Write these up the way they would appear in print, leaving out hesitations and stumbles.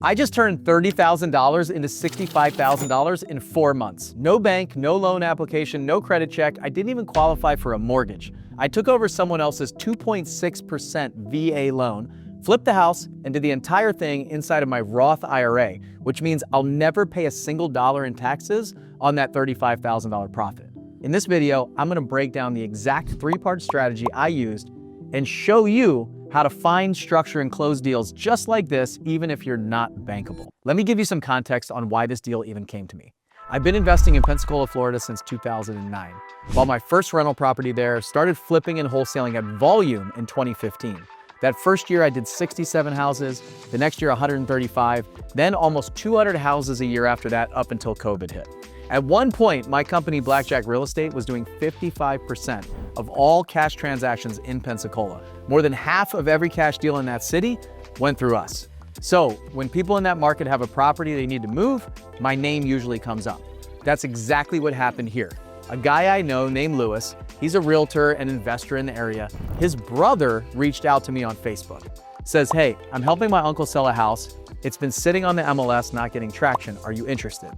I just turned $30,000 into $65,000 in 4 months. No bank, no loan application, no credit check. I didn't even qualify for a mortgage. I took over someone else's 2.6% VA loan, flipped the house, and did the entire thing inside of my Roth IRA, which means I'll never pay a single dollar in taxes on that $35,000 profit. In this video, I'm gonna break down the exact 3-part strategy I used and show you how to find, structure, and close deals just like this, even if you're not bankable. Let me give you some context on why this deal even came to me. I've been investing in Pensacola, Florida since 2009. Bought my first rental property there, started flipping and wholesaling at volume in 2015. That first year I did 67 houses, the next year 135, then almost 200 houses a year after that up until COVID hit. At one point, my company, Blackjack Real Estate, was doing 55% of all cash transactions in Pensacola. More than half of every cash deal in that city went through us. So when people in that market have a property they need to move, my name usually comes up. That's exactly what happened here. A guy I know named Lewis, he's a realtor and investor in the area. His brother reached out to me on Facebook. Says, hey, I'm helping my uncle sell a house. It's been sitting on the MLS, not getting traction. Are you interested?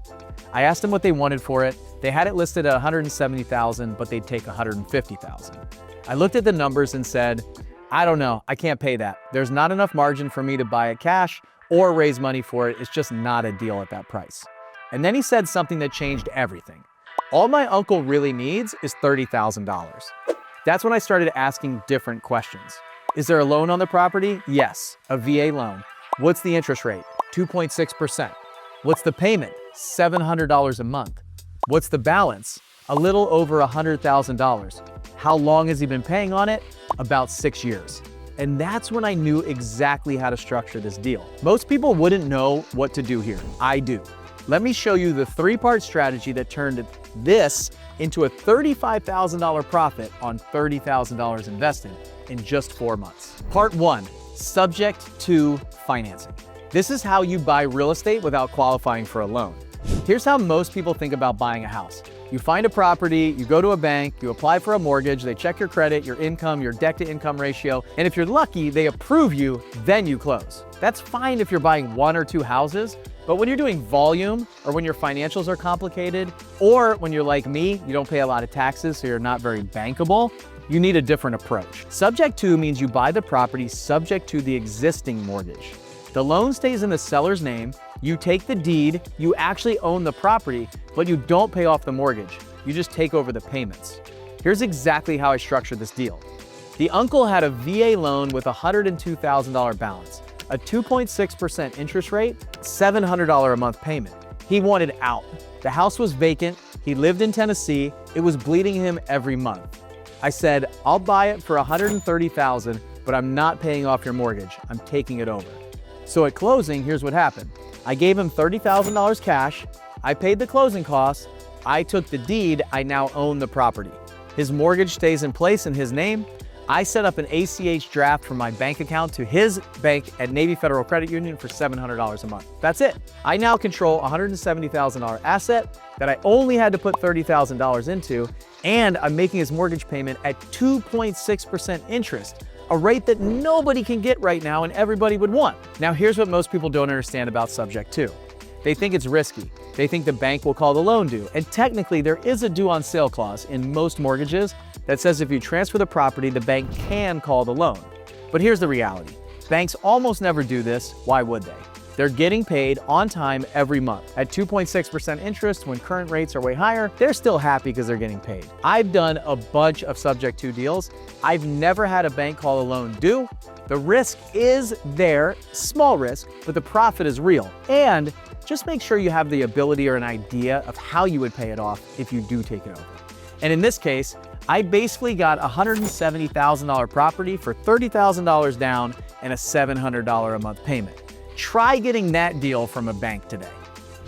I asked them what they wanted for it. They had it listed at $170,000, but they'd take $150,000. I looked at the numbers and said, I don't know, I can't pay that. There's not enough margin for me to buy it cash or raise money for it. It's just not a deal at that price. And then he said something that changed everything. All my uncle really needs is $30,000. That's when I started asking different questions. Is there a loan on the property? Yes, a VA loan. What's the interest rate? 2.6%. What's the payment? $700 a month. What's the balance? A little over $100,000. How long has he been paying on it? About 6 years. And that's when I knew exactly how to structure this deal. Most people wouldn't know what to do here. I do. Let me show you the 3-part strategy that turned this into a $35,000 profit on $30,000 invested in just 4 months. Part 1, subject to financing. This is how you buy real estate without qualifying for a loan. Here's how most people think about buying a house. You find a property, you go to a bank, you apply for a mortgage, they check your credit, your income, your debt to income ratio, and if you're lucky, they approve you, then you close. That's fine if you're buying 1 or 2 houses, but when you're doing volume, or when your financials are complicated, or when you're like me, you don't pay a lot of taxes, so you're not very bankable, you need a different approach. Subject to means you buy the property subject to the existing mortgage. The loan stays in the seller's name, you take the deed, you actually own the property, but you don't pay off the mortgage. You just take over the payments. Here's exactly how I structured this deal. The uncle had a VA loan with a $102,000 balance, a 2.6% interest rate, $700 a month payment. He wanted out. The house was vacant, he lived in Tennessee, it was bleeding him every month. I said, I'll buy it for $130,000, but I'm not paying off your mortgage, I'm taking it over. So at closing, here's what happened. I gave him $30,000 cash, I paid the closing costs, I took the deed, I now own the property. His mortgage stays in place in his name. I set up an ACH draft from my bank account to his bank at Navy Federal Credit Union for $700 a month. That's it. I now control a $170,000 asset that I only had to put $30,000 into, and I'm making his mortgage payment at 2.6% interest, a rate that nobody can get right now and everybody would want. Now here's what most people don't understand about subject to. They think it's risky. They think the bank will call the loan due. And technically there is a due on sale clause in most mortgages that says if you transfer the property, the bank can call the loan. But here's the reality. Banks almost never do this. Why would they? They're getting paid on time every month. At 2.6% interest, when current rates are way higher, they're still happy because they're getting paid. I've done a bunch of subject to deals. I've never had a bank call a loan due. The risk is there, small risk, but the profit is real. And just make sure you have the ability or an idea of how you would pay it off if you do take it over. And in this case, I basically got a $170,000 property for $30,000 down and a $700 a month payment. Try getting that deal from a bank today.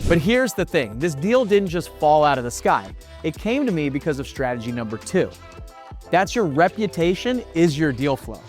But here's the thing, this deal didn't just fall out of the sky. It came to me because of strategy number 2. That's your reputation is your deal flow.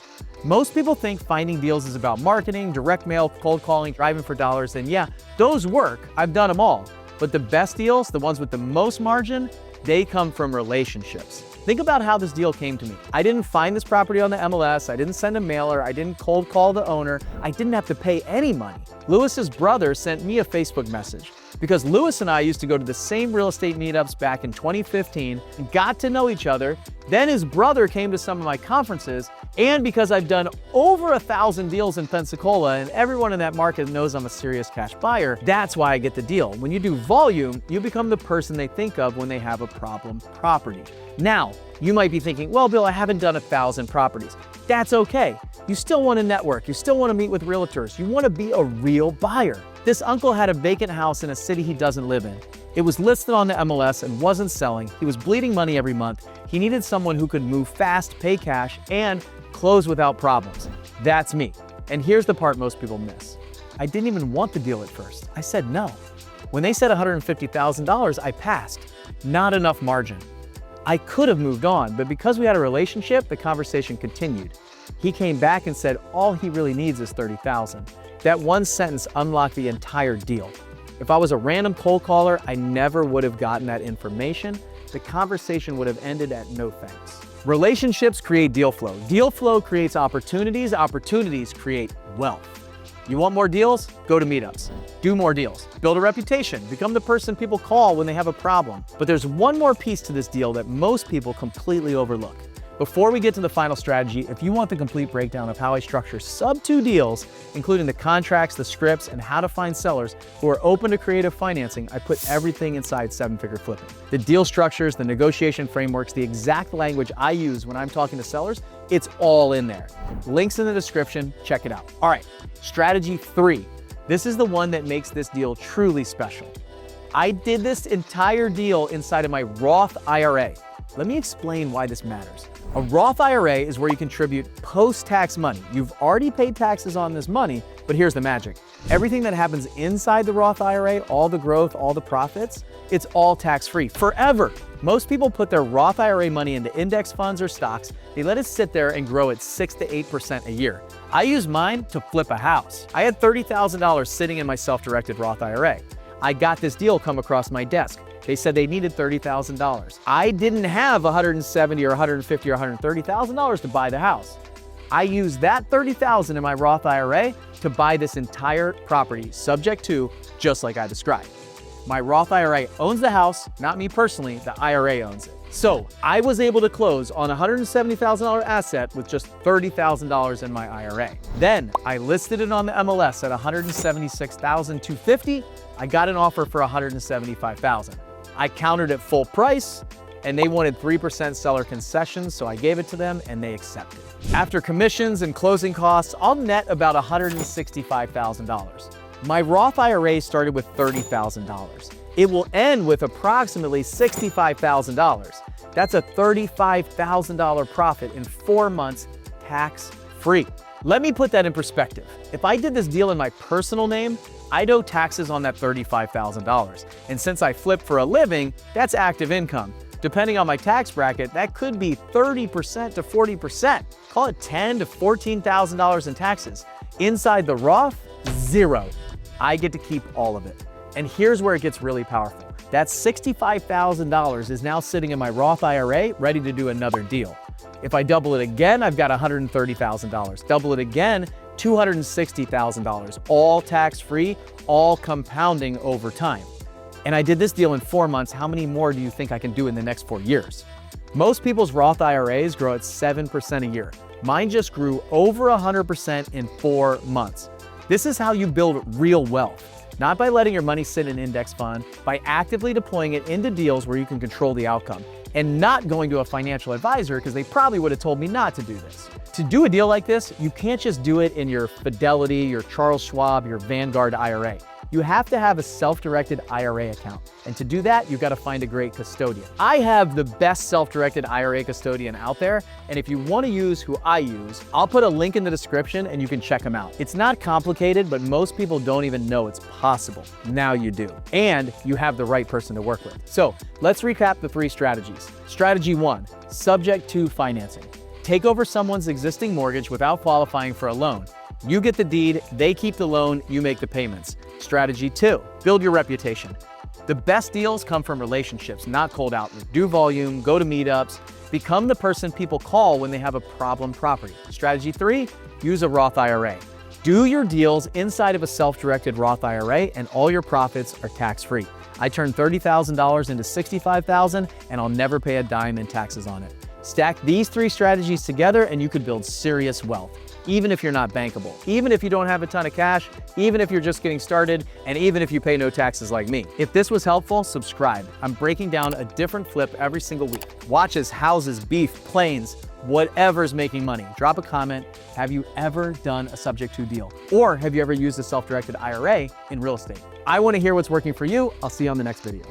Most people think finding deals is about marketing, direct mail, cold calling, driving for dollars, and yeah, those work. I've done them all. But the best deals, the ones with the most margin, they come from relationships. Think about how this deal came to me. I didn't find this property on the MLS, I didn't send a mailer, I didn't cold call the owner, I didn't have to pay any money. Lewis's brother sent me a Facebook message because Lewis and I used to go to the same real estate meetups back in 2015 and got to know each other. Then his brother came to some of my conferences, and because I've done over 1,000 deals in Pensacola and everyone in that market knows I'm a serious cash buyer, that's why I get the deal. When you do volume, you become the person they think of when they have a problem property. Now, you might be thinking, well, Bill, I haven't done 1,000 properties. That's okay. You still want to network. You still want to meet with realtors. You want to be a real buyer. This uncle had a vacant house in a city he doesn't live in. It was listed on the MLS and wasn't selling. He was bleeding money every month. He needed someone who could move fast, pay cash, and close without problems. That's me. And here's the part most people miss. I didn't even want the deal at first. I said no. When they said $150,000, I passed. Not enough margin. I could have moved on, but because we had a relationship, the conversation continued. He came back and said all he really needs is $30,000. That one sentence unlocked the entire deal. If I was a random cold caller, I never would have gotten that information. The conversation would have ended at no thanks. Relationships create deal flow. Deal flow creates opportunities. Opportunities create wealth. You want more deals? Go to meetups. Do more deals. Build a reputation. Become the person people call when they have a problem. But there's one more piece to this deal that most people completely overlook. Before we get to the final strategy, if you want the complete breakdown of how I structure sub-2 deals, including the contracts, the scripts, and how to find sellers who are open to creative financing, I put everything inside 7-Figure Flipping. The deal structures, the negotiation frameworks, the exact language I use when I'm talking to sellers, it's all in there. Links in the description, check it out. All right, strategy 3. This is the one that makes this deal truly special. I did this entire deal inside of my Roth IRA. Let me explain why this matters. A Roth IRA is where you contribute post-tax money. You've already paid taxes on this money, but here's the magic. Everything that happens inside the Roth IRA, all the growth, all the profits, it's all tax-free forever. Most people put their Roth IRA money into index funds or stocks. They let it sit there and grow at 6 to 8% a year. I use mine to flip a house. I had $30,000 sitting in my self-directed Roth IRA. I got this deal come across my desk. They said they needed $30,000. I didn't have $170,000 or $150,000 or $130,000 to buy the house. I used that $30,000 in my Roth IRA to buy this entire property, subject to just like I described. My Roth IRA owns the house, not me personally, the IRA owns it. So I was able to close on a $170,000 asset with just $30,000 in my IRA. Then I listed it on the MLS at $176,250. I got an offer for $175,000. I countered at full price, and they wanted 3% seller concessions, so I gave it to them and they accepted. After commissions and closing costs, I'll net about $165,000. My Roth IRA started with $30,000. It will end with approximately $65,000. That's a $35,000 profit in 4 months, tax-free. Let me put that in perspective. If I did this deal in my personal name, I'd owe taxes on that $35,000. And since I flip for a living, that's active income. Depending on my tax bracket, that could be 30% to 40%. Call it $10,000 to $14,000 in taxes. Inside the Roth, zero. I get to keep all of it. And here's where it gets really powerful. That $65,000 is now sitting in my Roth IRA, ready to do another deal. If I double it again, I've got $130,000. Double it again, $260,000, all tax-free, all compounding over time. And I did this deal in 4 months. How many more do you think I can do in the next 4 years? Most people's Roth IRAs grow at 7% a year. Mine just grew over 100% in 4 months. This is how you build real wealth. Not by letting your money sit in an index fund, by actively deploying it into deals where you can control the outcome, and not going to a financial advisor because they probably would have told me not to do this. To do a deal like this, you can't just do it in your Fidelity, your Charles Schwab, your Vanguard IRA. You have to have a self-directed IRA account. And to do that, you've got to find a great custodian. I have the best self-directed IRA custodian out there. And if you want to use who I use, I'll put a link in the description and you can check them out. It's not complicated, but most people don't even know it's possible. Now you do. And you have the right person to work with. So let's recap the 3 strategies. Strategy 1, subject to financing. Take over someone's existing mortgage without qualifying for a loan. You get the deed, they keep the loan, you make the payments. Strategy 2, build your reputation. The best deals come from relationships, not cold outreach. Do volume, go to meetups, Become the person people call when they have a problem property. Strategy 3, use a Roth IRA. Do your deals inside of a self-directed Roth IRA and all your profits are tax-free. I turned $30,000 into $65,000 and I'll never pay a dime in taxes on it. Stack these 3 strategies together and you could build serious wealth, even if you're not bankable, even if you don't have a ton of cash, even if you're just getting started, and even if you pay no taxes like me. If this was helpful, subscribe. I'm breaking down a different flip every single week. Watch as houses, beef, planes, whatever's making money. Drop a comment. Have you ever done a subject to deal? Or have you ever used a self-directed IRA in real estate? I want to hear what's working for you. I'll see you on the next video.